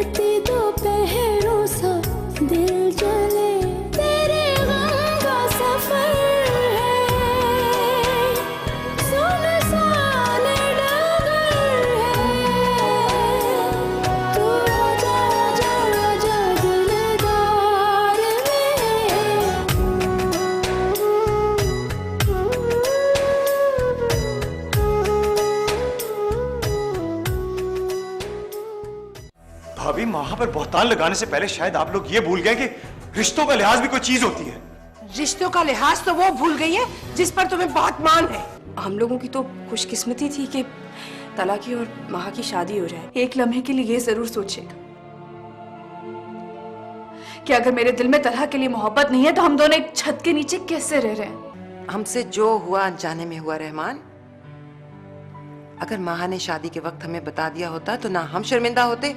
जलती दोपहरों सा दिल जले, तेरे गम का सफर है, सुनसान डगर है, तू आजा आजा आजा दिलदार भाभी, वहां पर बहतान लगाने से पहले शायद आप लोग ये भूल गए कि रिश्तों का लिहाज भी कोई चीज होती है। रिश्तों का लिहाज तो वो भूल गई है जिस पर तुम्हें बहुत मान है। हम लोगों की तो खुशकिस्मती थी कि तला की और महा की शादी हो जाए। एक लम्हे के लिए ये जरूर सोचेगा कि अगर मेरे दिल में तलहा के लिए मोहब्बत नहीं है तो हम दोनों एक छत के नीचे कैसे रह रहे हैं। हमसे जो हुआ अनजाने में हुआ रहमान। अगर महा ने शादी के वक्त हमें बता दिया होता तो ना हम शर्मिंदा होते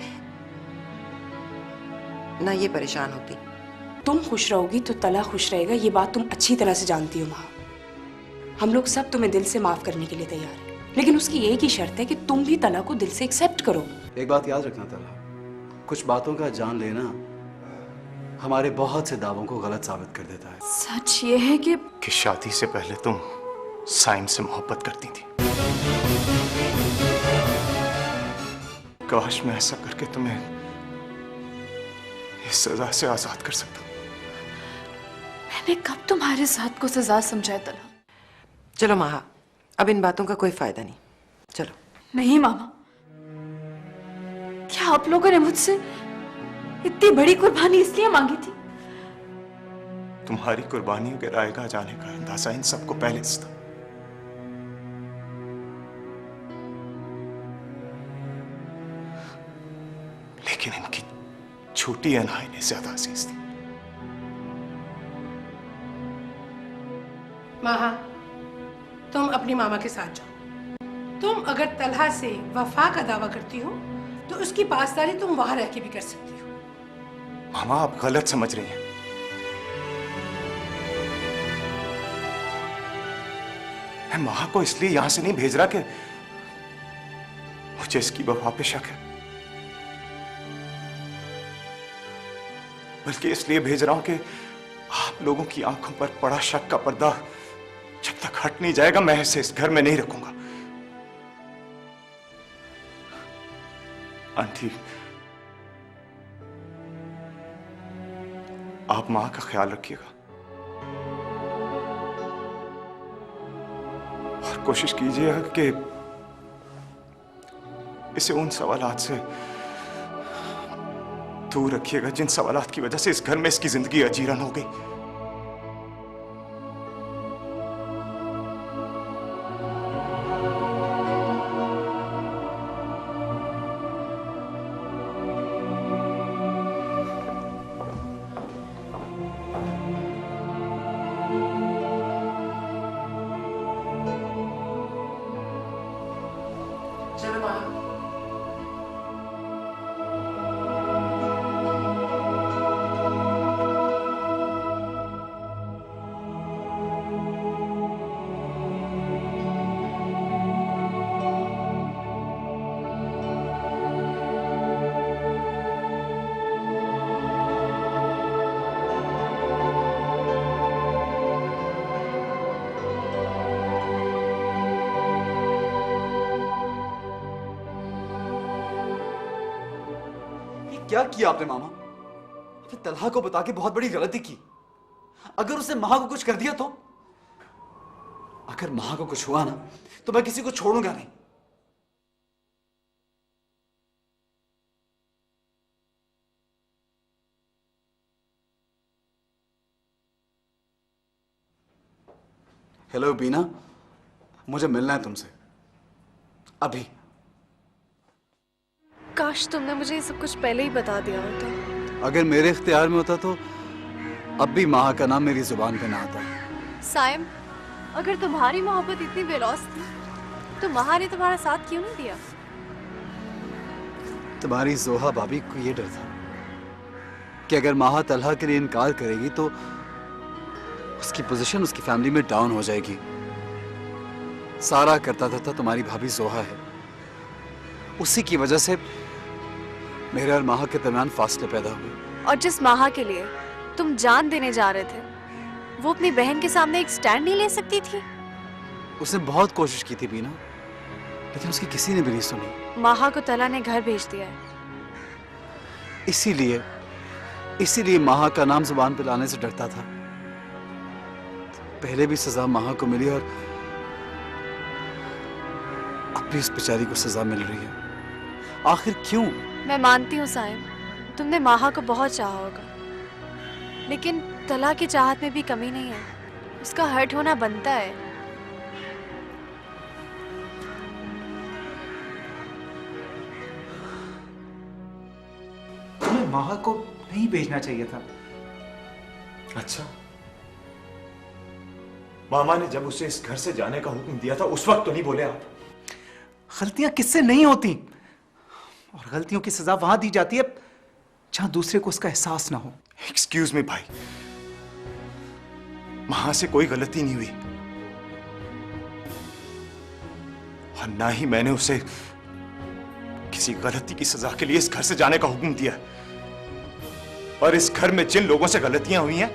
ना ये परेशान होती। तुम खुश रहोगी तो तला खुश रहेगा, ये बात तुम अच्छी तरह से जानती हो महा। हम लोग सब तुम्हें दिल से माफ करने के लिए तैयार हैं, लेकिन उसकी एक ही शर्त है कि तुम भी तला को दिल से एक्सेप्ट करो। एक बात याद रखना तला, कुछ बातों का जान लेना हमारे बहुत से दावों को गलत साबित कर देता है। सच ये है कि शादी से पहले तुम साइम से मोहब्बत करती थी। काश मैं ऐसा करके तुम्हें इस सजा से आजाद कर सकता। मैंने कब तुम्हारे साथ को सजा समझा तलहा? चलो महा, अब इन बातों का कोई फायदा नहीं, चलो। नहीं मामा, क्या आप लोगों ने मुझसे इतनी बड़ी कुर्बानी इसलिए मांगी थी? तुम्हारी कुर्बानियों के रायगा जाने का अंदाजा इन सबको पहले से था। लेकिन इनकी छोटी अनाई ने ज्यादा अजीज थी। माहा, तुम अपनी मामा के साथ जाओ। तुम अगर तलहा से वफा का दावा करती हो तो उसकी पासदारी तुम वहां रह के भी कर सकती हो। मामा, आप गलत समझ रही हैं। मैं माँ को इसलिए यहां से नहीं भेज रहा कि मुझे इसकी वफा पे शक है, बल्कि इसलिए भेज रहा हूं कि आप लोगों की आंखों पर पड़ा शक का पर्दा जब तक हट नहीं जाएगा मैं इसे इस घर में नहीं रखूंगा। आंटी, आप मां का ख्याल रखिएगा और कोशिश कीजिएगा कि इसे उन सवालात से दूर रखिएगा जिन सवालात की वजह से इस घर में इसकी जिंदगी अजीरन हो गई। चलो महा। क्या किया आपने मामा? आपने तलहा को बता के बहुत बड़ी गलती की। अगर उसने महा को कुछ कर दिया तो? अगर महा को कुछ हुआ ना तो मैं किसी को छोड़ूंगा नहीं। हेलो बीना, मुझे मिलना है तुमसे अभी। काश तुमने मुझे ये सब कुछ पहले ही बता दिया होता। अगर मेरे इख्तियार में होता तो अब भी महा का नाम मेरी जुबान पे ना आता। साइम, अगर तुम्हारी मोहब्बत इतनी बेलौस थी तो महा ने तुम्हारा साथ क्यों नहीं दिया? तुम्हारी जोहा भाभी को ये डर था कि अगर महा तलहा के लिए इनकार करेगी तो उसकी पोजीशन उसकी फैमिली में डाउन हो जाएगी। सारा करता था तुम्हारी भाभी जोहा है, उसी की वजह से मेरे और माहा के दरमियान फासले पैदा हुए। और जिस माहा के लिए तुम जान देने जा रहे थे, वो अपनी बहन के सामने एक स्टैंड नहीं ले सकती थी? उसने बहुत कोशिश की थी बीना, लेकिन उसकी किसी ने भी नहीं सुनी। माहा को तला ने घर भेज दिया है। इसीलिए माहा का नाम जुबान पे लाने से डरता था। पहले भी सजा माहा को मिली और अब भी उस बेचारी को सजा मिल रही है। आखिर क्यों? मैं मानती हूँ साइम, तुमने माहा को बहुत चाहा होगा, लेकिन तला की चाहत में भी कमी नहीं है। उसका हर्ट होना बनता है। तुम्हें माहा को नहीं भेजना चाहिए था। अच्छा, मामा ने जब उसे इस घर से जाने का हुक्म दिया था उस वक्त तो नहीं बोले आप? गलतियां किससे नहीं होती, और गलतियों की सजा वहां दी जाती है जहां दूसरे को उसका एहसास ना हो। एक्सक्यूज मी भाई, मां से कोई गलती नहीं हुई और ना ही मैंने उसे किसी गलती की सजा के लिए इस घर से जाने का हुक्म दिया। और इस घर में जिन लोगों से गलतियां हुई हैं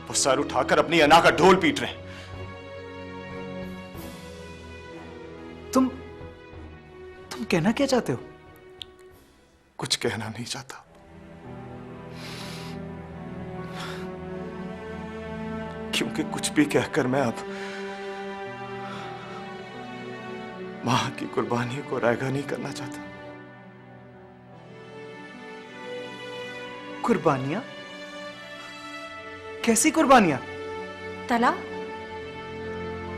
वो सर उठाकर अपनी अना का ढोल पीट रहे हैं। तुम कहना क्या चाहते हो? कुछ कहना नहीं चाहता। क्योंकि कुछ भी कहकर मैं अब मां की कुर्बानी को रायगा नहीं करना चाहता। कुर्बानियां? कैसी कुर्बानियां? तला,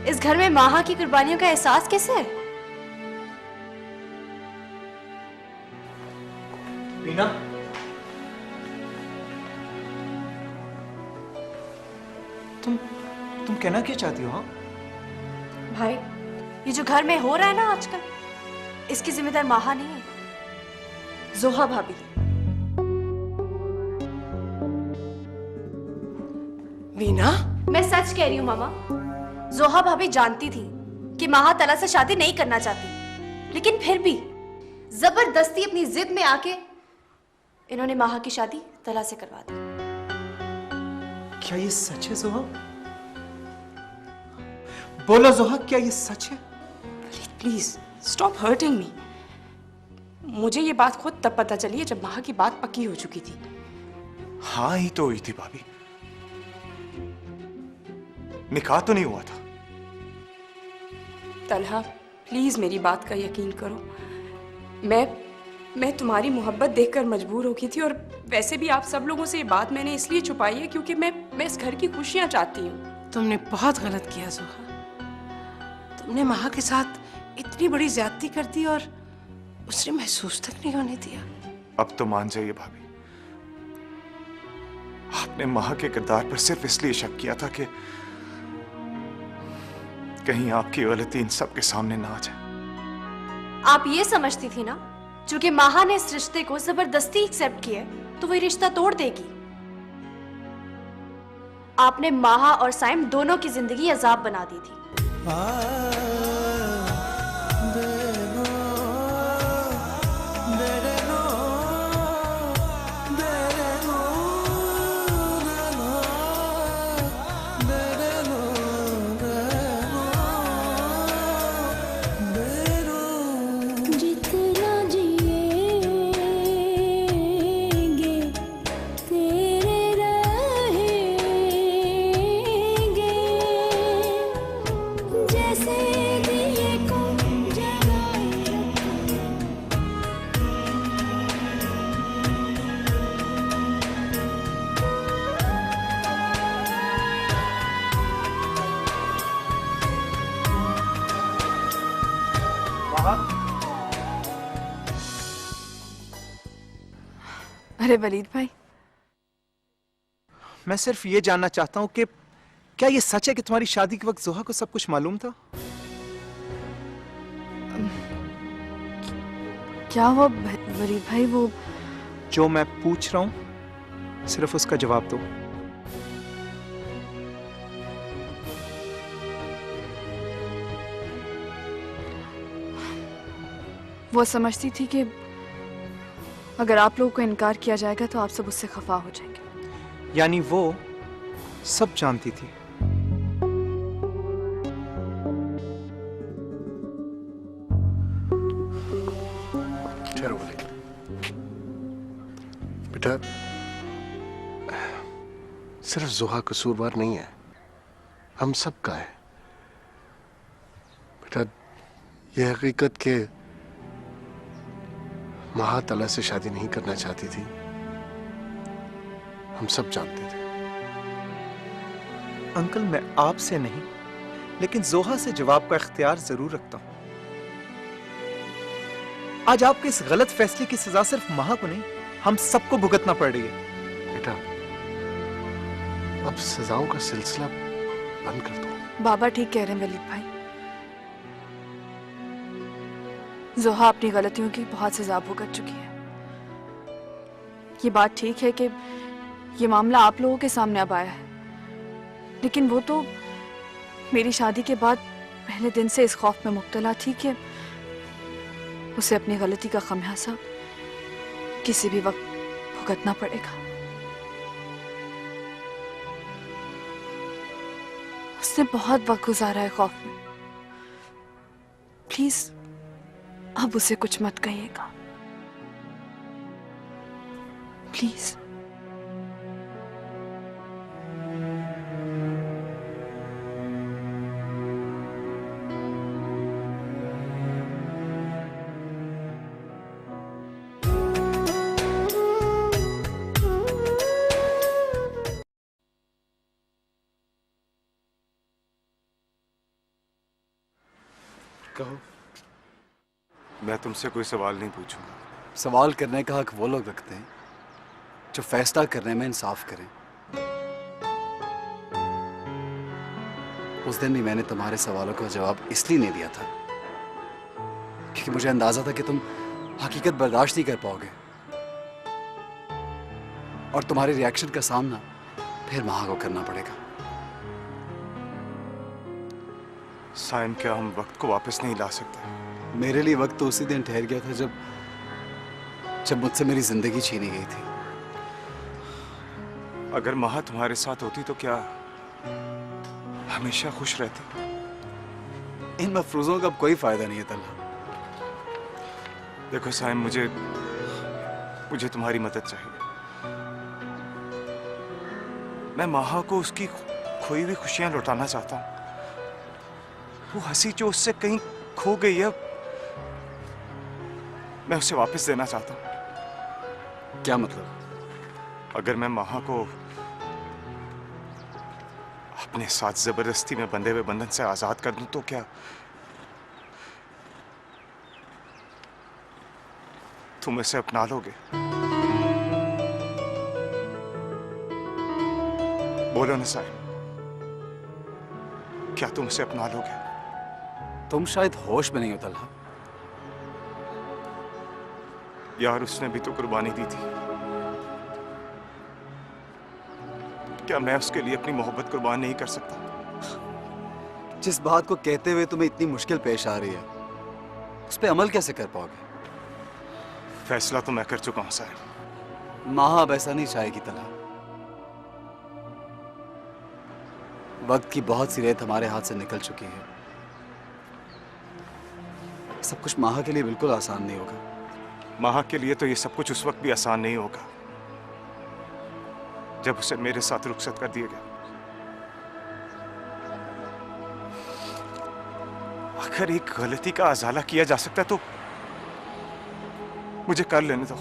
इस घर में माहा की कुर्बानियों का एहसास कैसे है? मीना, तुम कहना क्या चाहती हो? हाँ, भाई, ये जो घर में हो रहा है ना आजकल, इसकी जिम्मेदार माहा नहीं है, जोहा भाभी। मीना, मैं सच कह रही हूँ मामा। जोहा भाभी जानती थी कि माहा तला से शादी नहीं करना चाहती, लेकिन फिर भी जबरदस्ती अपनी जिद में आके इन्होंने माहा की शादी तला से करवा दी। क्या ये सच है जोहा? बोलो जोहा, क्या ये सच है? Please stop hurting me. मुझे ये बात खुद तब पता चली है जब माहा की बात पक्की हो चुकी थी। हाँ ही तो हुई थी भाभी, निकाह तो नहीं हुआ था। तलहा, प्लीज मेरी बात का यकीन करो। मैं तुम्हारी मोहब्बत देखकर मजबूर हो गई थी, और वैसे भी आप सब लोगों से ये बात मैंने इसलिए छुपाई है क्योंकि मैं इस घर की खुशियां चाहती हूँ। तुमने बहुत गलत किया जोहा। तुमने माहा के साथ इतनी बड़ी ज्यादती कर दी और उसने महसूस तक नहीं होने दिया। अब तो मान जाइए भाभी, आपने माह के किरदार पर सिर्फ इसलिए शक किया था कि कहीं आपकी गलती इन सब के सामने ना आ जाए। आप ये समझती थी ना, चूंकि माहा ने इस रिश्ते को जबरदस्ती एक्सेप्ट किया तो वो रिश्ता तोड़ देगी। आपने माहा और साइम दोनों की जिंदगी अजाब बना दी थी। जितना जिएंगे तेरे रहेंगे, जैसे दिए को जलाए अरे वलीद भाई, मैं सिर्फ ये जानना चाहता हूं कि क्या ये सच है कि तुम्हारी शादी के वक्त जोहा को सब कुछ मालूम था? क्या हुआ वलीद भाई? वो जो मैं पूछ रहा हूं सिर्फ उसका जवाब दो। वो समझती थी कि अगर आप लोगों को इनकार किया जाएगा तो आप सब उससे खफा हो जाएंगे। यानी वो सब जानती थी। ठहरो बोले बेटा, सिर्फ जोहा कसूरवार नहीं है, हम सब का है बेटा। यह हकीकत के महा तला से शादी नहीं करना चाहती थी, हम सब जानते थे। अंकल, मैं आपसे नहीं लेकिन जोहा से जवाब का इख्तियार जरूर रखता हूं। आज आपके इस गलत फैसले की सजा सिर्फ महा को नहीं, हम सबको भुगतना पड़ रही है। बेटा, अब सजाओं का सिलसिला बंद कर दो। बाबा ठीक कह रहे हैं वलीद भाई। जोहा अपनी गलतियों की बहुत सजा भुगत चुकी है। ये बात ठीक है कि ये मामला आप लोगों के सामने अब आया है, लेकिन वो तो मेरी शादी के बाद पहले दिन से इस खौफ में मुब्तला थी कि उसे अपनी गलती का खमियाजा किसी भी वक्त भुगतना पड़ेगा। उसने बहुत वक्त गुजारा है खौफ में। प्लीज अब उसे कुछ मत कहिएगा, प्लीज। कहो। मैं तुमसे कोई सवाल नहीं पूछूंगा। सवाल करने का हक वो लोग रखते हैं जो फैसला करने में इंसाफ करें। उस दिन भी मैंने तुम्हारे सवालों का जवाब इसलिए नहीं दिया था क्योंकि मुझे अंदाजा था कि तुम हकीकत बर्दाश्त नहीं कर पाओगे और तुम्हारे रिएक्शन का सामना फिर महा को करना पड़ेगा। साइम, क्या हम वक्त को वापस नहीं ला सकते? मेरे लिए वक्त तो उसी दिन ठहर गया था जब मुझसे मेरी जिंदगी छीनी गई थी। अगर महा तुम्हारे साथ होती तो क्या हमेशा खुश रहती? इन मफरूजों का अब कोई फायदा नहीं है तल्हा। देखो साइम, मुझे तुम्हारी मदद चाहिए। मैं महा को उसकी खोई हुई खुशियां लौटाना चाहता हूं। वो हंसी जो उससे कहीं खो गई है, मैं उसे वापस देना चाहता हूं। क्या मतलब? अगर मैं महा को अपने साथ जबरदस्ती में बंधे हुए बंधन से आजाद कर दूं तो क्या तुम इसे अपना लोगे? बोलो ना साहिब, क्या तुम इसे अपना लोगे? तुम शायद होश में नहीं हो तल्हा। यार, उसने भी तो कुर्बानी दी थी। क्या मैं उसके लिए अपनी मोहब्बत कुर्बान नहीं कर सकता? जिस बात को कहते हुए तुम्हें इतनी मुश्किल पेश आ रही है, उस पर अमल कैसे कर पाओगे? फैसला तो मैं कर चुका हूं साहिब। महा अब ऐसा नहीं चाहेगी तल्हा। वक्त की बहुत सी रेत हमारे हाथ से निकल चुकी है। सब कुछ महा के लिए बिल्कुल आसान नहीं होगा। महा के लिए तो ये सब कुछ उस वक्त भी आसान नहीं होगा जब उसे मेरे साथ रुखसत कर दिया गया। अगर एक गलती का अजाला किया जा सकता तो मुझे कर लेने दो।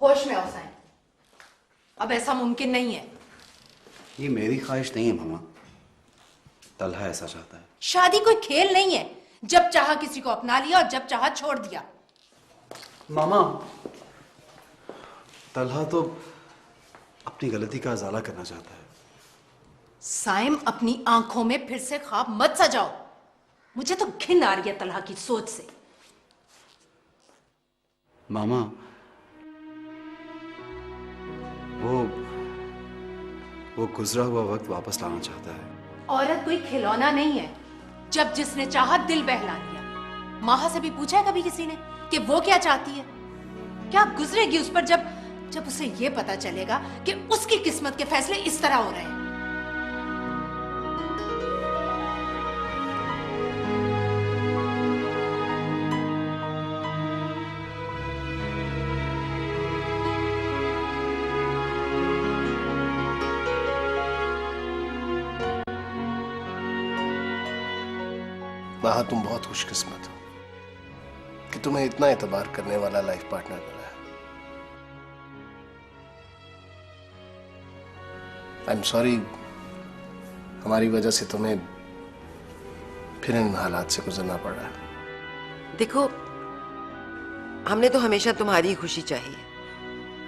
होश में आओ साईं, अब ऐसा मुमकिन नहीं है। ये मेरी ख्वाहिश नहीं है मामा, तल्हा ऐसा चाहता है। शादी कोई खेल नहीं है जब चाहा किसी को अपना लिया और जब चाहा छोड़ दिया। मामा, तलहा तो अपनी गलती का अजाला करना चाहता है। साइम, अपनी आंखों में फिर से ख्वाब मत सजाओ। मुझे तो घिन आ रही है तलहा की सोच से। मामा, वो गुजरा हुआ वक्त वापस लाना चाहता है। औरत कोई खिलौना नहीं है। जब जिसने चाहा दिल बहला दिया। माहा से भी पूछा है कभी किसी ने कि वो क्या चाहती है? क्या गुजरेगी उस पर जब उसे ये पता चलेगा कि उसकी किस्मत के फैसले इस तरह हो रहे हैं? माहा, तुम बहुत खुशकिस्मत हो कि तुम्हें इतना एतबार करने वाला लाइफ पार्टनर मिला है। आई एम सॉरी, हमारी वजह से तुम्हें फिर इन हालात से गुजरना पड़ रहा है। देखो, हमने तो हमेशा तुम्हारी खुशी चाहिए।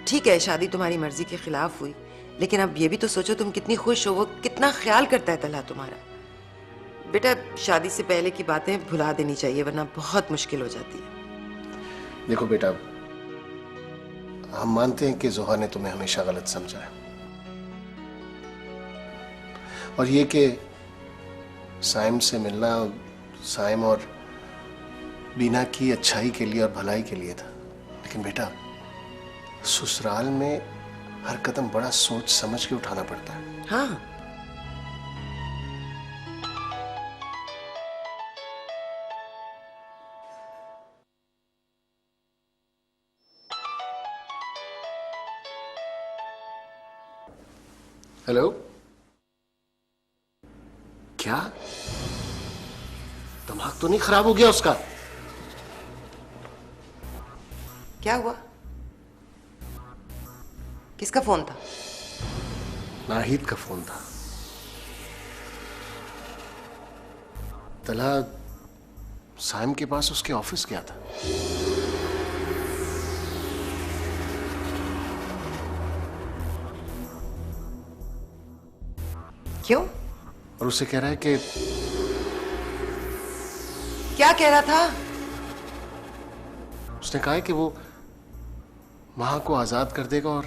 ठीक है, शादी तुम्हारी मर्जी के खिलाफ हुई, लेकिन अब ये भी तो सोचो तुम कितनी खुश हो। वो कितना ख्याल करता है तलहा तुम्हारा। बेटा, शादी से पहले की बातें भुला देनी चाहिए, वरना बहुत मुश्किल हो जाती है। देखो बेटा, हम मानते हैं कि जोहा ने तुम्हें हमेशा गलत समझा है, और ये कि साइम से मिलना साइम और बीना की अच्छाई के लिए और भलाई के लिए था। लेकिन बेटा, ससुराल में हर कदम बड़ा सोच समझ के उठाना पड़ता है। हाँ, हेलो, क्या दिमाग तो नहीं खराब हो गया उसका? क्या हुआ? किसका फोन था? नाहिद का फोन था। तलहा साइम के पास उसके ऑफिस गया था। क्यों? और उसे कह रहा है कि क्या कह रहा था? उसने कहा है कि वो माहा को आजाद कर देगा और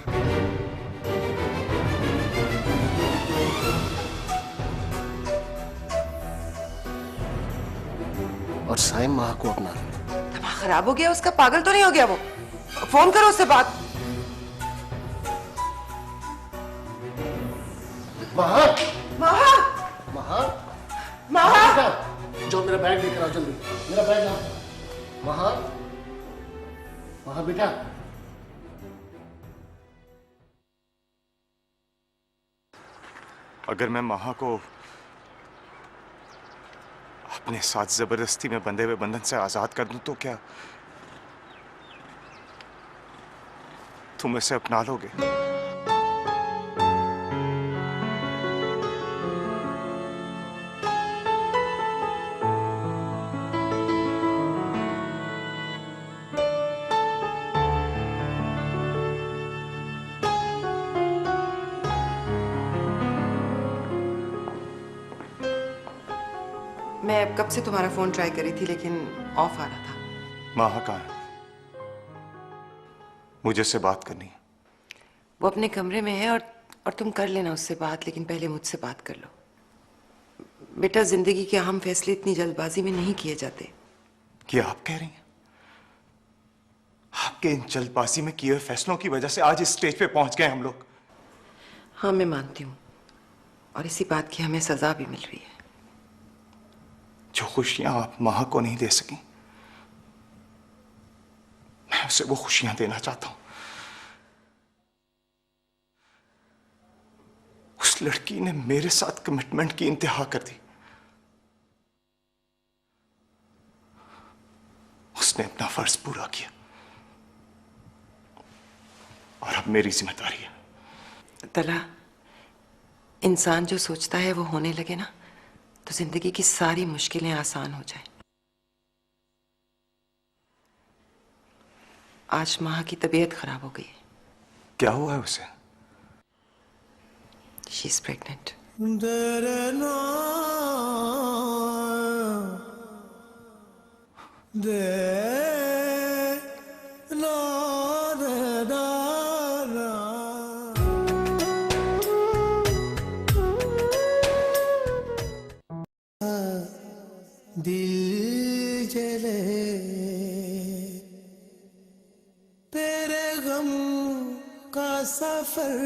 साइम माहा को अपना ले। दिमाग खराब हो गया उसका? पागल तो नहीं हो गया वो? फोन करो उससे बात। माहा, माहा, माहा, माहा, जो मेरा बैग लेकर आओ जल्दी। मेरा बैग लाओ। माहा, माहा बेटा। अगर मैं माहा को अपने साथ जबरदस्ती में बंधे हुए बंधन से आजाद कर दूं तो क्या तुम इसे अपना लोगे? मैं कब से तुम्हारा फोन ट्राई करी थी, लेकिन ऑफ आ रहा था। माहा कहाँ है? मुझे उससे बात करनी है। वो अपने कमरे में है और तुम कर लेना उससे बात, लेकिन पहले मुझसे बात कर लो। बेटा, जिंदगी के अहम फैसले इतनी जल्दबाजी में नहीं किए जाते। क्या आप कह रही हैं? आपके इन जल्दबाजी में किए हुए फैसलों की वजह से आज इस स्टेज पे पहुंच गए हम लोग। हाँ, मैं मानती हूँ, और इसी बात की हमें सजा भी मिल रही है। जो खुशियां आप माहा को नहीं दे सकी, मैं उसे वो खुशियां देना चाहता हूं। उस लड़की ने मेरे साथ कमिटमेंट की इंतहा कर दी। उसने अपना फर्ज पूरा किया और अब मेरी जिम्मेदारी है। तला, इंसान जो सोचता है वो होने लगे ना, तो जिंदगी की सारी मुश्किलें आसान हो जाए। आज माँ की तबीयत खराब हो गई है। क्या हुआ है उसे? She is pregnant. दिल जले तेरे गम का सफर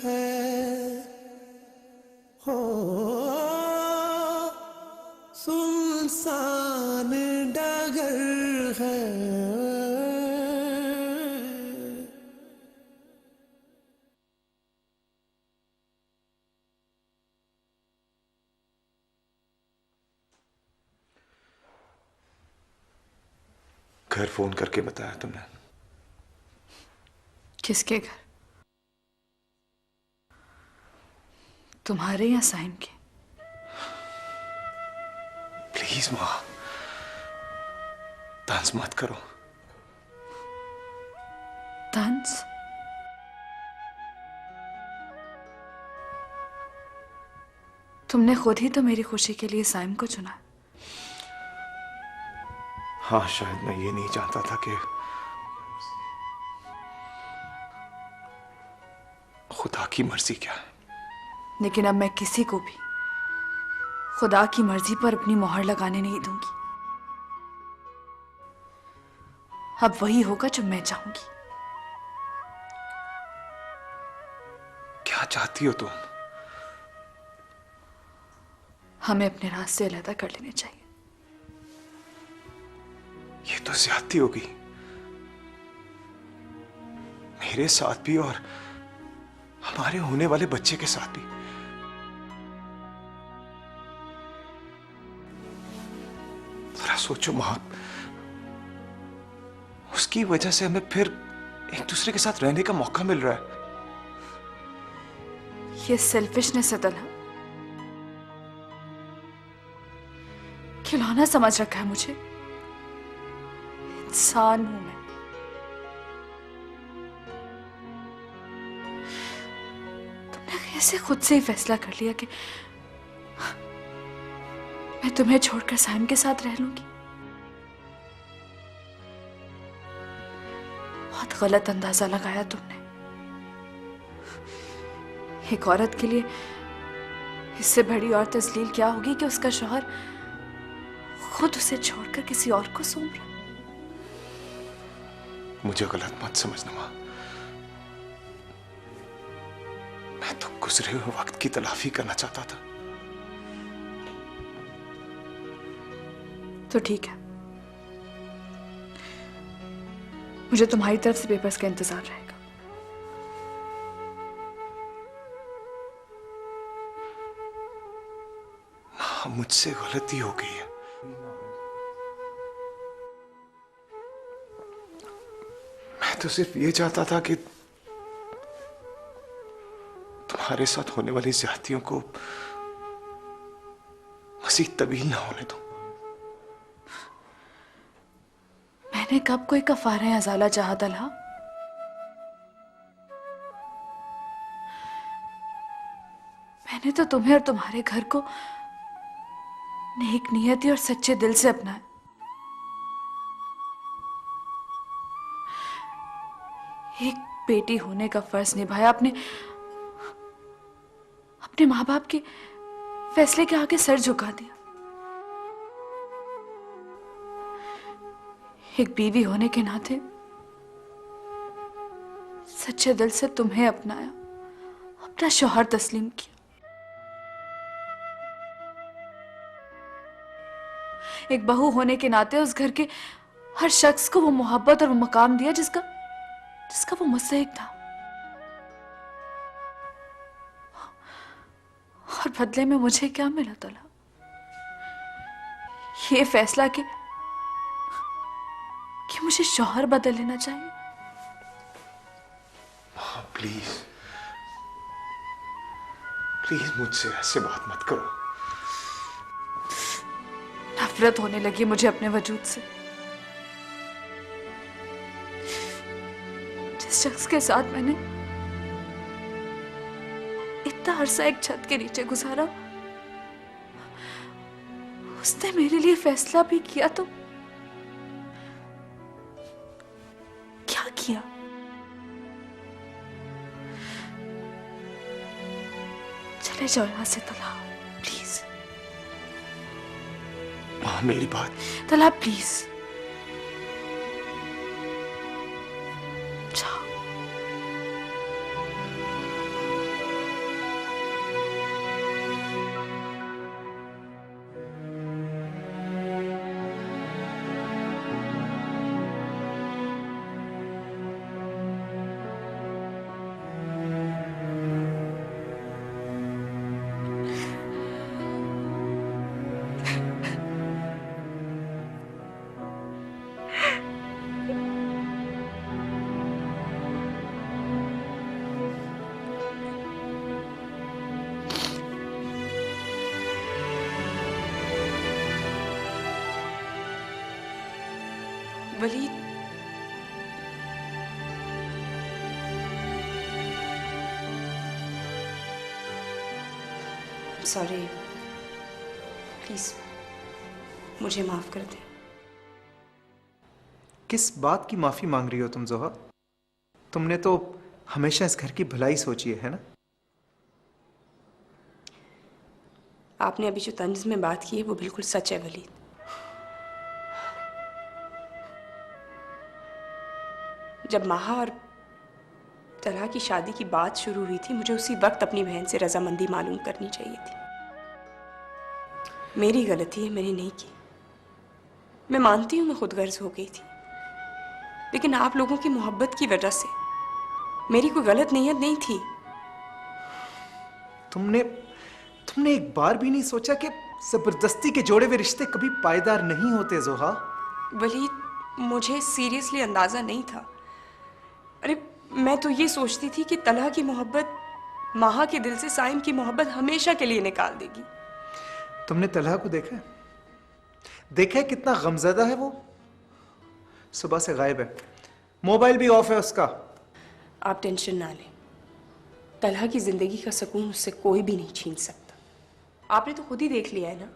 है, हो सुनसान डगर है। घर फोन करके बताया तुमने? किसके घर? तुम्हारे या साइम के? प्लीज माँ, डांस मत करो। डांस? तुमने खुद ही तो मेरी खुशी के लिए साइम को चुना। हाँ, शायद मैं ये नहीं जानता था कि खुदा की मर्जी क्या है। लेकिन अब मैं किसी को भी खुदा की मर्जी पर अपनी मोहर लगाने नहीं दूंगी। अब वही होगा जो मैं चाहूंगी। क्या चाहती हो तुम? हमें अपने रास्ते अलग कर लेने चाहिए। ये तो ज्यादती होगी, मेरे साथ भी और हमारे होने वाले बच्चे के साथ भी। जरा सोचो मां, उसकी वजह से हमें फिर एक दूसरे के साथ रहने का मौका मिल रहा है। ये सेल्फिशनेस है तलहा। खिलौना समझ रखा है मुझे। इंसान हूं मैं। तुमने कैसे खुद से ही फैसला कर लिया कि मैं तुम्हें छोड़कर साइम के साथ रह लूंगी? बहुत गलत अंदाजा लगाया तुमने। एक औरत के लिए इससे बड़ी और तस्लील क्या होगी कि उसका शौहर खुद उसे छोड़कर किसी और को सौंप रहा। मुझे गलत मत समझना मां, मैं तो गुजरे हुए वक्त की तलाफी करना चाहता था। तो ठीक है, मुझे तुम्हारी तरफ से पेपर्स का इंतजार रहेगा। मां, मुझसे गलती हो गई है। मैं तो सिर्फ ये चाहता था कि तुम्हारे साथ होने वाली ज्यादतियों को मज़ीद तवील ना होने दो। मैंने कब कोई कफारा अजाला चाहा तलहा? मैंने तो तुम्हें और तुम्हारे घर को नेक नियति और सच्चे दिल से अपनाया। एक बेटी होने का फर्ज निभाया, अपने माँ बाप के फैसले के आगे सर झुका दिया। एक बीवी होने के नाते सच्चे दिल से तुम्हें अपनाया, अपना शौहर तस्लीम किया। एक बहू होने के नाते उस घर के हर शख्स को वो मोहब्बत और वो मकाम दिया जिसका वो मुस्तहिक था। और बदले में मुझे क्या मिला तला? ये फैसला कि मुझे शौहर बदल लेना चाहिए। मां, प्लीज प्लीज मुझसे ऐसे बात मत करो। नफरत होने लगी मुझे अपने वजूद से। जिस शख्स के साथ मैंने इतना अरसा एक छत के नीचे गुजारा, उसने मेरे लिए फैसला भी किया तो क्या किया? चले जाओ यहां से तला, प्लीज। माँ मेरी बात। तला प्लीज जाओ। वलीद, सॉरी, प्लीज मुझे माफ कर दे। किस बात की माफी मांग रही हो तुम जोहा? तुमने तो हमेशा इस घर की भलाई सोची है ना? आपने अभी जो तंज में बात की है वो बिल्कुल सच है वलीद। जब माहा और तलहा की शादी की बात शुरू हुई थी, मुझे उसी वक्त अपनी बहन से रजामंदी मालूम करनी चाहिए थी। मेरी गलती है, मैंने नहीं की। मैं मानती हूँ मैं खुदगर्ज हो गई थी, लेकिन आप लोगों की मोहब्बत की वजह से मेरी कोई गलत नीयत नहीं थी। तुमने एक बार भी नहीं सोचा कि जबरदस्ती के जोड़े हुए रिश्ते कभी पायदार नहीं होते जोहा? वलीद, मुझे सीरियसली अंदाजा नहीं था। अरे मैं तो ये सोचती थी कि तलहा की मोहब्बत माहा के दिल से साइम की मोहब्बत हमेशा के लिए निकाल देगी। तुमने तलहा को देखा है? देखा है कितना गमजदा है वो? सुबह से गायब है, मोबाइल भी ऑफ है उसका। आप टेंशन ना लें, तलहा की जिंदगी का सुकून उससे कोई भी नहीं छीन सकता। आपने तो खुद ही देख लिया है ना,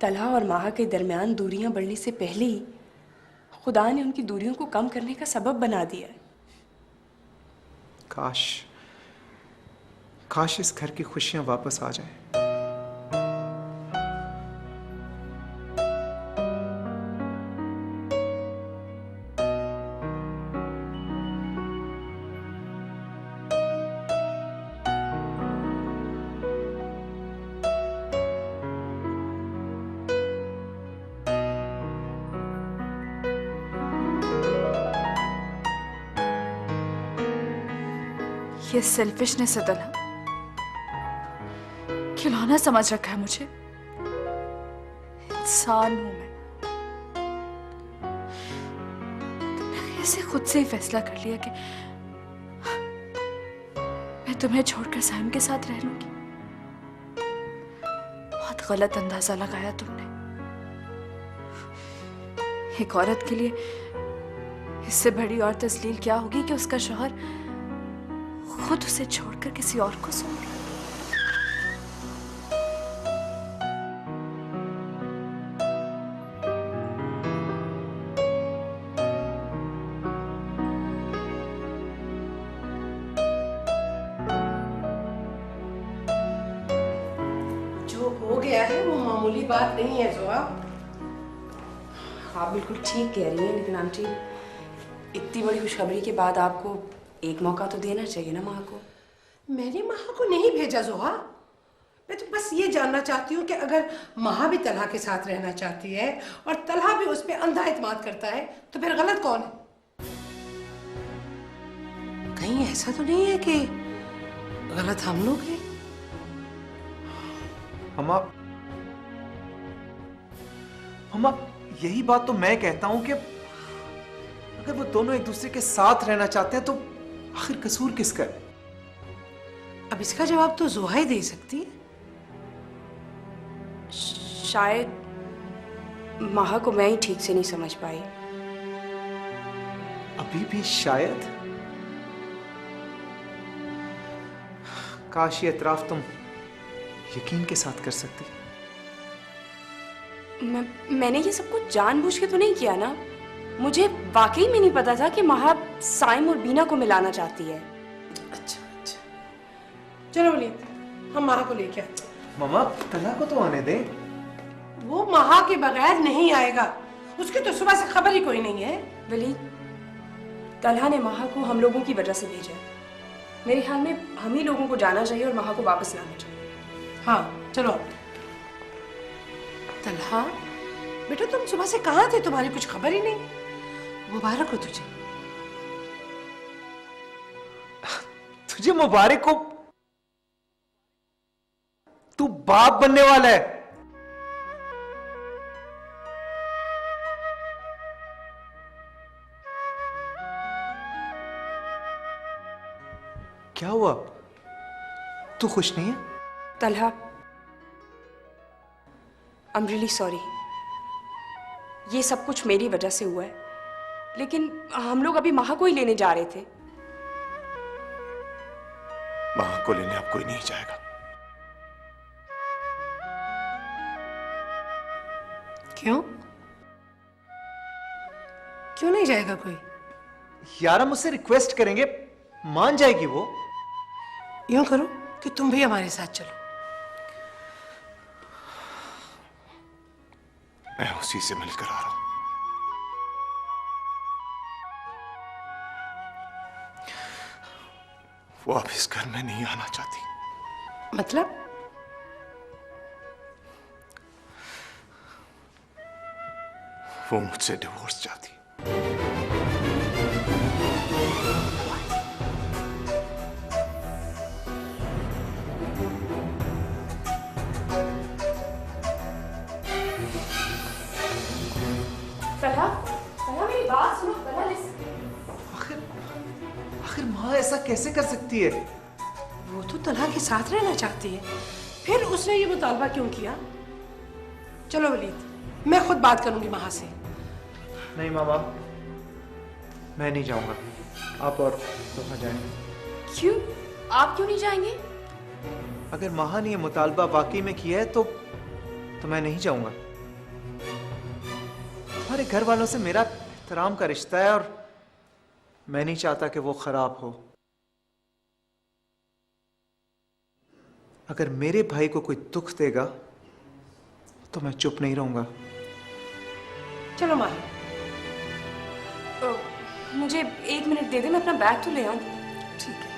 तलहा और माहा के दरमियान दूरियां बढ़ने से पहले ही खुदा ने उनकी दूरियों को कम करने का सबब बना दिया है। काश इस घर की खुशियां वापस आ जाएं। ये सेल्फिशनेस है तलहा, खिलौना समझ रखा है मुझे। इंसान हूं मैं। तुमने कैसे खुद से ही फैसला कर लिया कि मैं तुम्हें छोड़कर साइम के साथ रह लूंगी? बहुत गलत अंदाजा लगाया तुमने। एक औरत के लिए इससे बड़ी और तस्लील क्या होगी कि उसका शौहर खुद उसे छोड़कर किसी और को सौंप ले। जो हो गया है वो मामूली बात नहीं है जोआ। आप बिल्कुल ठीक कह रही हैं, लेकिन आंटी इतनी बड़ी खुशखबरी के बाद आपको एक मौका तो देना चाहिए ना माँ को। मैंने महा को नहीं भेजा जोहा। मैं तो बस ये जानना चाहती हूँ कि अगर महा भी तलहा के साथ रहना चाहती है और तलहा भी उस पर अंधा एतमाद करता है तो फिर गलत कौन है? कहीं ऐसा तो नहीं है कि गलत हम लोग हैं? मम्मा, यही बात तो मैं कहता हूं कि अगर वो दोनों एक दूसरे के साथ रहना चाहते हैं तो आखिर कसूर किसका है? अब इसका जवाब तो जोहा ही दे सकती है। शायद महा को मैं ही ठीक से नहीं समझ पाई। अभी भी शायद? काश ये एतराफ तुम यकीन के साथ कर सकती। मैंने ये सब कुछ जानबूझ के तो नहीं किया ना। मुझे वाकई में नहीं पता था कि महा साइम और बीना को मिलाना चाहती है। अच्छा अच्छा, चलो वलीद, हम महा को लेके आते। मामा तला को तो आने दे। वो महा के बगैर नहीं आएगा, उसकी तो सुबह से खबर ही कोई नहीं है। वलीद, तलहा ने महा को हम लोगों की वजह से भेजा है। मेरे ख्याल में हम ही लोगों को जाना चाहिए और महा को वापस लाना चाहिए। हाँ चलो। तलहा बेटा, तुम सुबह से कहाँ थे? तुम्हारी कुछ खबर ही नहीं। मुबारक हो तुझे। तुझे मुबारक हो, तू बाप बनने वाला है। क्या हुआ? तू खुश नहीं है? Talha, I am really sorry. ये सब कुछ मेरी वजह से हुआ है, लेकिन हम लोग अभी महा को ही लेने जा रहे थे। मां को लेने अब कोई नहीं जाएगा। क्यों? क्यों नहीं जाएगा कोई? यार हम उससे रिक्वेस्ट करेंगे, मान जाएगी वो। यूं करो कि तुम भी हमारे साथ चलो। मैं उसी से मिलकर आ रहा हूं। वो अब इस घर में नहीं आना चाहती। मतलब? वो मुझसे डिवोर्स चाहती। मेरी बात सुनो। आखिर माँ ऐसा कैसे कर सकती है? वो तो तलहा के साथ रहना चाहती है, फिर उसने ये मुतालबा क्यों किया? चलो वलीद, मैं खुद बात करूंगी महा से। नहीं मामा, मैं नहीं जाऊंगा। आप और तोहा जाएंगे। क्यों? आप क्यों नहीं जाएंगे? अगर महा ने ये मुतालबा वाकई में किया है तो मैं नहीं जाऊंगा। हमारे घर वालों से मेरा एहतराम का रिश्ता है और मैं नहीं चाहता कि वो खराब हो। अगर मेरे भाई को कोई दुख देगा तो मैं चुप नहीं रहूंगा। चलो माही। मुझे 1 मिनट दे दे, मैं अपना बैग तो ले आऊं। ठीक है।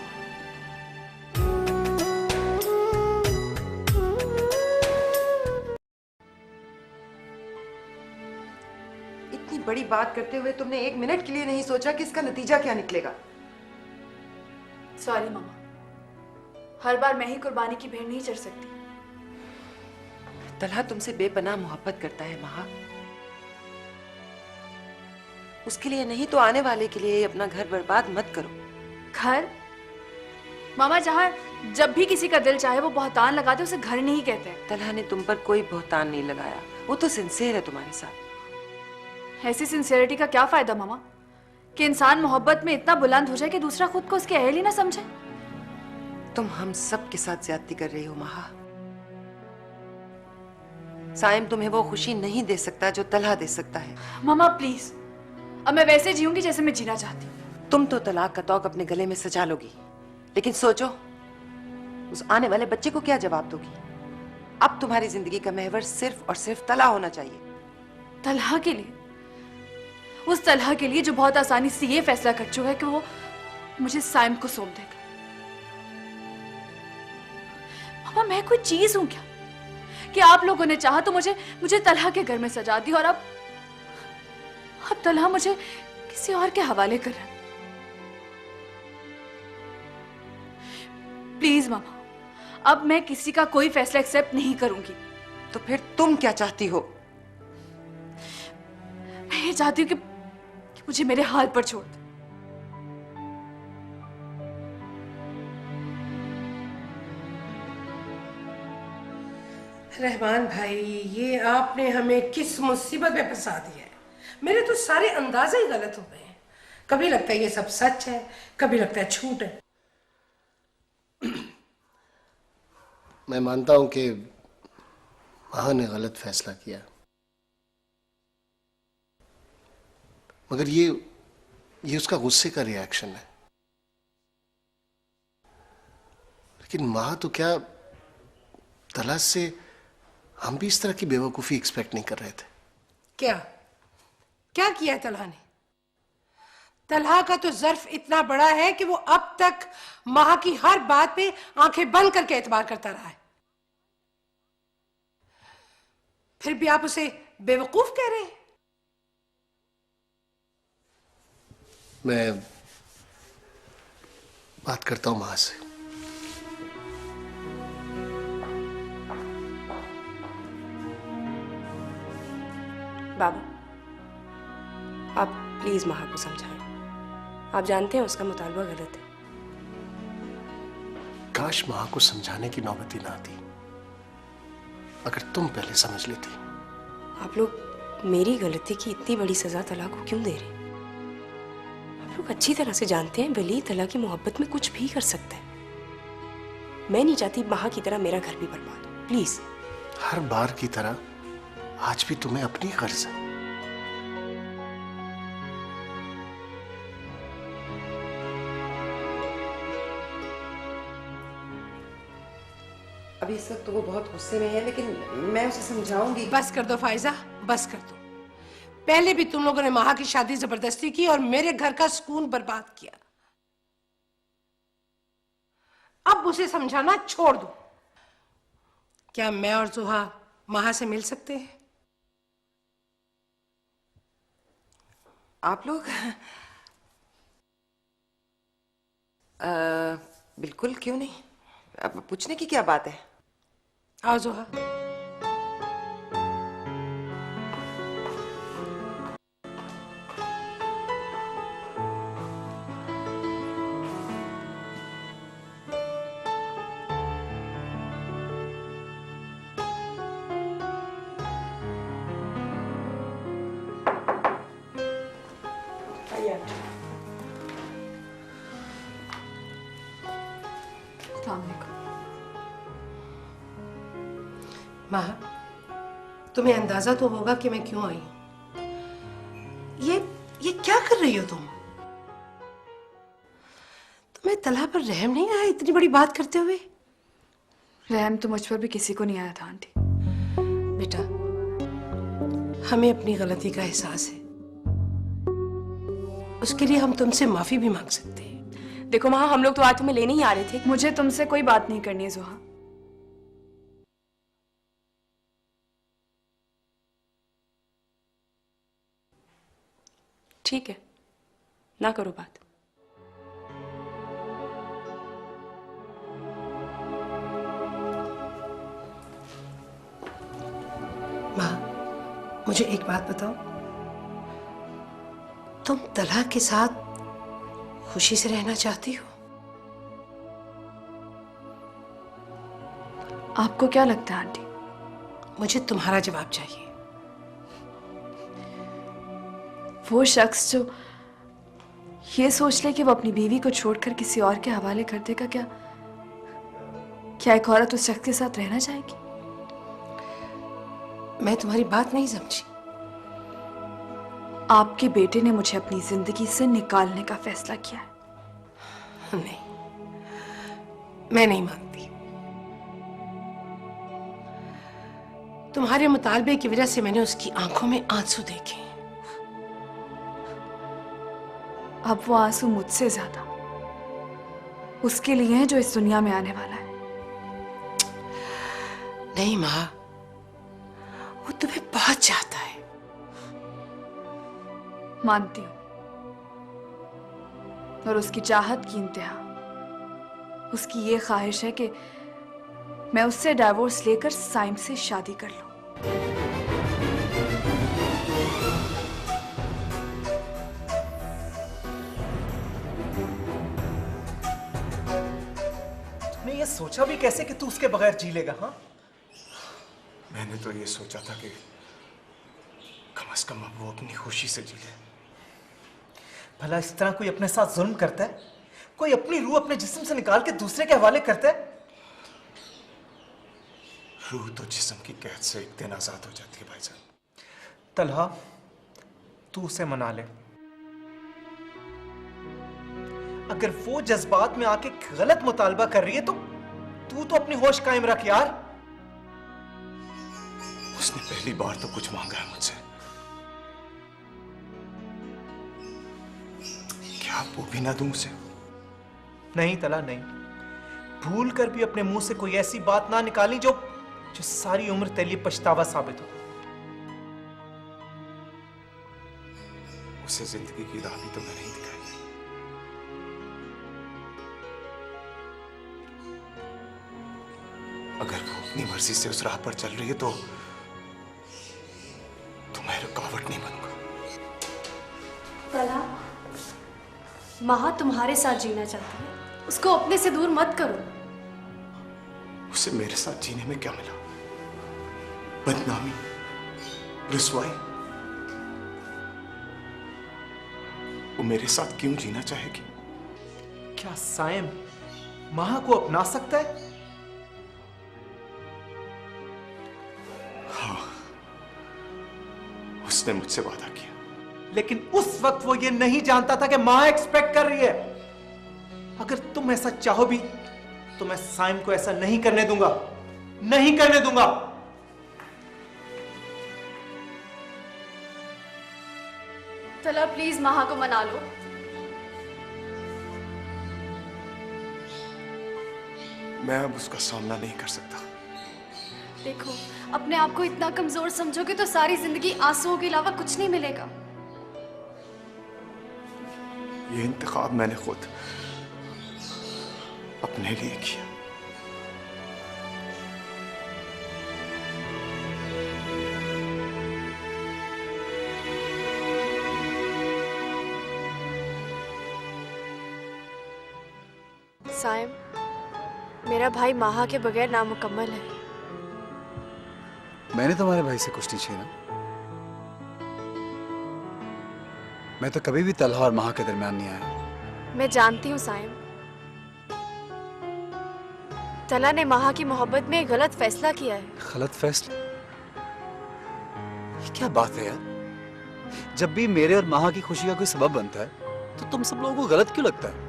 इतनी बड़ी बात करते हुए तुमने 1 मिनट के लिए नहीं सोचा कि इसका नतीजा क्या निकलेगा? सॉरी मामा, हर बार मैं ही कुर्बानी की भेड़ नहीं चढ़ सकती। तलहा तुमसे बेपनाह मोहब्बत करता है महा। उसके लिए नहीं तो आने वाले के लिए अपना घर बर्बाद मत करो। घर? मामा, जहाँ जब भी किसी का दिल चाहे वो बहुतान लगाते उसे घर नहीं कहते। तलहा ने तुम पर कोई बहुतान नहीं लगाया, वो तो सिंसियर है तुम्हारे साथ। ऐसी सिंसियरिटी का क्या फायदा मामा, कि इंसान मोहब्बत में इतना बुलंद हो जाए कि दूसरा खुद को उसके अहल ही ना समझे। तुम हम सब के साथ ज्यादती कर रही हो महा। साइम तुम्हें वो खुशी नहीं दे सकता जो तलहा दे सकता है। मामा प्लीज, अब मैं वैसे जीऊंगी जैसे मैं जीना चाहती हूँ। तुम तो तलाक का तौक अपने गले में सजा लोगी, लेकिन सोचो उस आने वाले बच्चे को क्या जवाब दोगी? अब तुम्हारी जिंदगी का महवर सिर्फ और सिर्फ तलहा होना चाहिए। तलहा के लिए? उस तलहा के लिए जो बहुत आसानी से ये फैसला कर चुका है कि वो मुझे साइम को सौंप देगा। मामा, मैं कोई चीज हूं क्या कि आप लोगों ने चाहा तो मुझे तलहा के घर में सजा दी और अब तलहा मुझे किसी और के हवाले कर रहा है। प्लीज मामा, अब मैं किसी का कोई फैसला एक्सेप्ट नहीं करूंगी। तो फिर तुम क्या चाहती हो? मैं ये चाहती हूँ कि मुझे मेरे हाल पर छोड़ दे। रहमान भाई, ये आपने हमें किस मुसीबत में फंसा दिया है। मेरे तो सारे अंदाजे ही गलत हो गए हैं। कभी लगता है ये सब सच है, कभी लगता है झूठ है। मैं मानता हूं कि माँ ने गलत फैसला किया, मगर ये उसका गुस्से का रिएक्शन है। लेकिन माँ तो क्या, तला से हम भी इस तरह की बेवकूफी एक्सपेक्ट नहीं कर रहे थे। क्या क्या किया तलहा ने? तलहा का तो ज़र्फ इतना बड़ा है कि वो अब तक माँ की हर बात पे आंखें बंद करके एतबार करता रहा है, फिर भी आप उसे बेवकूफ कह रहे हैं। मैं बात करता हूं माँ से। बाबा, आप प्लीज माँ को समझाएं। आप जानते हैं उसका मुतालबा गलत है। काश माँ को समझाने की नौबत ही ना आती, अगर तुम पहले समझ लेती। आप लोग मेरी गलती की इतनी बड़ी सजा तला को क्यों दे रहे? आप लोग अच्छी तरह से जानते हैं वली तला की मोहब्बत में कुछ भी कर सकता है। मैं नहीं चाहती माँ की तरह मेरा घर भी बर्बाद हो। प्लीज। हर बार की तरह आज भी तुम्हें अपनी गर्ज है। अभी इस वक्त तो वो बहुत गुस्से में है, लेकिन मैं उसे समझाऊंगी। बस कर दो फाइजा, बस कर दो। पहले भी तुम लोगों ने माँ की शादी जबरदस्ती की और मेरे घर का सुकून बर्बाद किया। अब उसे समझाना छोड़ दो। क्या मैं और जुहा माँ से मिल सकते हैं? आप लोग? बिल्कुल, क्यों नहीं। अब पूछने की क्या बात है? आओ जुहा। माँ, तुम्हें अंदाजा तो होगा कि मैं क्यों आई हूं। ये क्या कर रही हो तुम? तुम्हें तलहा पर रहम नहीं आया इतनी बड़ी बात करते हुए? रहम तो मुझ पर भी किसी को नहीं आया था आंटी। बेटा, हमें अपनी गलती का एहसास है, उसके लिए हम तुमसे माफी भी मांग सकते हैं। देखो माँ, हम लोग तो आज तुम्हें लेने ही आ रहे थे। मुझे तुमसे कोई बात नहीं करनी है जुहा। ठीक है, ना करो बात। माँ, मुझे एक बात बताओ, तुम तलहा के साथ खुशी से रहना चाहती हो? आपको क्या लगता है आंटी? मुझे तुम्हारा जवाब चाहिए। वो शख्स जो ये सोच ले कि वो अपनी बीवी को छोड़कर किसी और के हवाले कर देगा, क्या एक औरत उस शख्स के साथ रहना चाहेगी? मैं तुम्हारी बात नहीं समझी। आपके बेटे ने मुझे अपनी जिंदगी से निकालने का फैसला किया है। नहीं, मैं नहीं मानती। तुम्हारे मुतालबे की वजह से मैंने उसकी आंखों में आंसू देखे। अब वो आंसू मुझसे ज्यादा उसके लिए हैं जो इस दुनिया में आने वाला है। नहीं माँ, वो तुम्हें बहुत चाहता है। मानती हूं, और उसकी चाहत की इंतहा उसकी ये ख्वाहिश है कि मैं उससे डाइवोर्स लेकर साइम से शादी कर लूं। तुमने ये सोचा भी कैसे कि तू उसके बगैर जी लेगा? हाँ, मैंने तो ये सोचा था कि कम से कम अब वो अपनी खुशी से जी ले। भला इस तरह कोई अपने साथ जुल्म करता है? कोई अपनी रूह अपने जिस्म से निकाल के दूसरे के हवाले करता है? रूह तो जिस्म की कैद से एक दिन आजाद हो जाती है भाईजान। तलहा, तू उसे मना ले। अगर वो जज्बात में आके गलत मुतालबा कर रही है तो तू तो अपनी होश कायम रख यार। उसने पहली बार तो कुछ मांगा है मुझसे, क्या वो भी ना दूं उसे? नहीं तला, नहीं। भूल कर भी अपने मुंह से कोई ऐसी बात ना निकाली जो सारी उम्र तेरे लिए पछतावा साबित हो। उसे जिंदगी की राह भी तो मैंने ही दिखाई। अगर वो अपनी मर्जी से उस राह पर चल रही है तो मैं रुकावट नहीं बनूंगा। तला, महा तुम्हारे साथ जीना चाहती है, उसको अपने से दूर मत करो। उसे मेरे साथ जीने में क्या मिला? बदनामी, रुसवाई। वो मेरे साथ क्यों जीना चाहेगी? क्या साइम महा को अपना सकता है? हाँ, उसने मुझसे वादा किया। लेकिन उस वक्त वो ये नहीं जानता था कि मां एक्सपेक्ट कर रही है। अगर तुम ऐसा चाहो भी तो मैं साइम को ऐसा नहीं करने दूंगा, नहीं करने दूंगा। तला, प्लीज महा को मना लो। मैं अब उसका सामना नहीं कर सकता। देखो, अपने आप को इतना कमजोर समझोगे तो सारी जिंदगी आंसुओं के अलावा कुछ नहीं मिलेगा। ये इंतखाब मैंने खुद अपने लिए किया। साइम, मेरा भाई माहा के बगैर नामुकम्मल है। मैंने तुम्हारे भाई से कुछ नहीं छीना। मैं तो कभी भी तलहा और महा के दरमियान नहीं आया। मैं जानती हूँ साइम, तला ने महा की मोहब्बत में एक गलत फैसला किया है। गलत फैसला? ये क्या बात है यार? जब भी मेरे और महा की खुशी का कोई सबब बनता है तो तुम सब लोगों को गलत क्यों लगता है?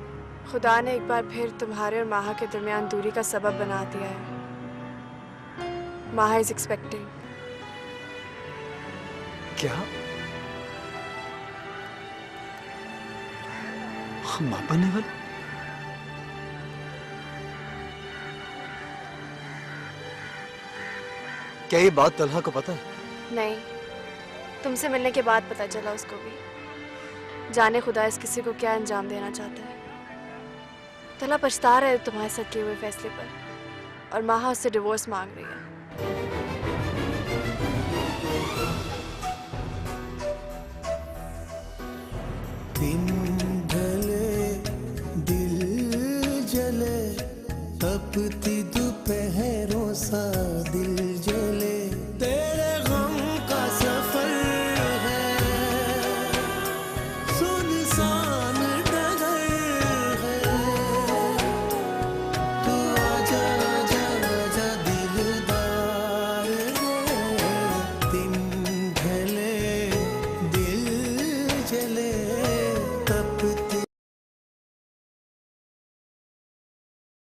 खुदा ने एक बार फिर तुम्हारे और माहा के दरमियान दूरी का सबब बना दिया है। माहा इज एक्सपेक्टिंग। क्या? हम मां बनने वाले? क्या ये बात तलहा को पता है? नहीं, तुमसे मिलने के बाद पता चला उसको भी। जाने खुदा इस किसी को क्या अंजाम देना चाहता है। तला पछता रहा है तुम्हारे साथ किए हुए फैसले पर, और माहा उससे डिवोर्स मांग रही है।